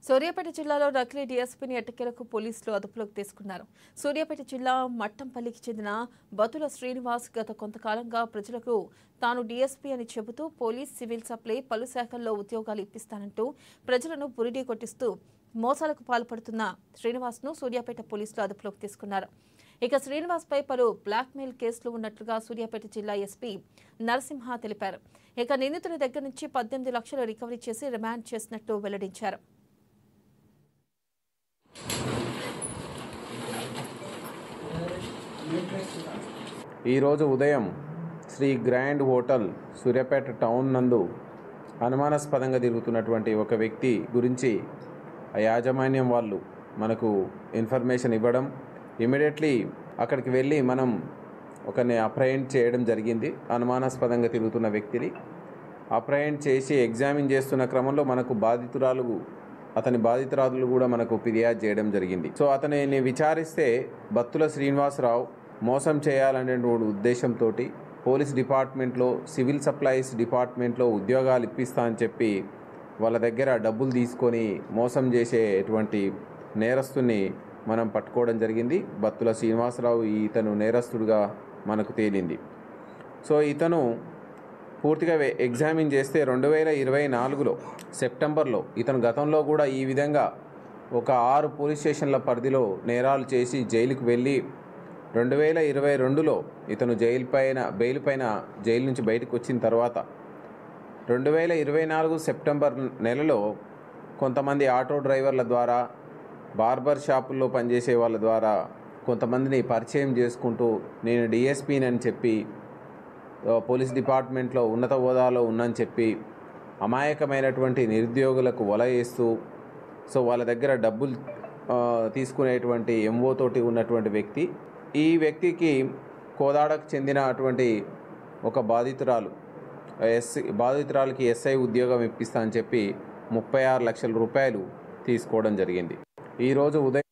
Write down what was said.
సూర్యాపేట జిల్లాలో నకిలీ డీఎస్పీని ఎట్టకేలకు పోలీసులు అదుపులోకి తీసుకున్నారు. సూర్యాపేట జిల్లా మట్టంపల్లికి చెందిన బతుల శ్రీనివాస్ గత కొంతకాలంగా ప్రజలకు తాను డీఎస్పీ అని చెబుతూ పోలీస్, సివిల్ సప్లై పలు శాఖల్లో ఉద్యోగాలు ఇప్పిస్తానంటూ ప్రజలను బురిడీ కొట్టిస్తూ మోసాలకు పాల్పడుతున్న శ్రీనివాస్ను సూర్యాపేట పోలీసులు అదుపులోకి తీసుకున్నారు. ఇక శ్రీనివాస్పై పలు బ్లాక్మెయిల్ కేసులు ఉన్నట్లుగా సూర్యాపేట జిల్లా ఎస్పీ నరసింహ తెలిపారు. ఇక నిందితుల దగ్గర నుంచి 18 లక్షలు రికవరీ చేసి రిమాండ్ చేసినట్టు వెల్లడించారు. ఈరోజు ఉదయం Sri grand hotel Suryapet town నందు అనుమానాస్పదంగా తిరుగుతున్నటువంటి ఒక వ్యక్తి గురించి ఆ యాజమాన్యం వాళ్ళు మనకు ఇన్ఫర్మేషన్ ఇవ్వడం, ఇమీడియట్లీ అక్కడికి వెళ్ళి మనం ఒకరిని అప్రహెండ్ చేయడం జరిగింది. అనుమానాస్పదంగా తిరుగుతున్న వ్యక్తిని అప్రహెండ్ చేసి ఎగ్జామిన్ చేస్తున్న క్రమంలో మనకు అతని బాధితురాలు కూడా మనకు ఫిర్యాదు చేయడం జరిగింది. సో అతనిని విచారిస్తే బత్తుల శ్రీనివాసరావు మోసం చేయాలనే ఉద్దేశంతో పోలీస్ డిపార్ట్మెంట్లో, సివిల్ సప్లైస్ డిపార్ట్మెంట్లో ఉద్యోగాలు ఇప్పిస్తా అని చెప్పి వాళ్ళ దగ్గర డబ్బులు తీసుకొని మోసం చేసేటువంటి నేరస్తుని మనం పట్టుకోవడం జరిగింది. బత్తుల శ్రీనివాసరావు ఇతను నేరస్తుడిగా మనకు తేలింది. సో ఇతను పూర్తిగా ఎగ్జామిన్ చేస్తే 2024లో సెప్టెంబర్లో ఇతను గతంలో కూడా ఈ విధంగా ఒక 6 పోలీస్ స్టేషన్ల పరిధిలో నేరాలు చేసి జైలుకు వెళ్ళి 2022లో ఇతను బెయిల్ పైన జైలు నుంచి బయటకు వచ్చిన తర్వాత 2024 సెప్టెంబర్ నెలలో కొంతమంది ఆటో డ్రైవర్ల ద్వారా, బార్బర్ షాపుల్లో పనిచేసే వాళ్ళ ద్వారా కొంతమందిని పరిచయం చేసుకుంటూ నేను డిఎస్పీని అని చెప్పి పోలీస్ డిపార్ట్మెంట్లో ఉన్నత హోదాలో ఉన్నని చెప్పి అమాయకమైనటువంటి నిరుద్యోగులకు వల వేస్తూ సో వాళ్ళ దగ్గర డబ్బులు తీసుకునేటువంటి ఎంఓ తోటి ఉన్నటువంటి వ్యక్తి. ఈ వ్యక్తికి కోదాడకు చెందినటువంటి ఒక బాధితురాలకి ఎస్ఐ ఉద్యోగం ఇప్పిస్తా అని చెప్పి 36 లక్షల రూపాయలు తీసుకోవడం జరిగింది. ఈరోజు ఉదయం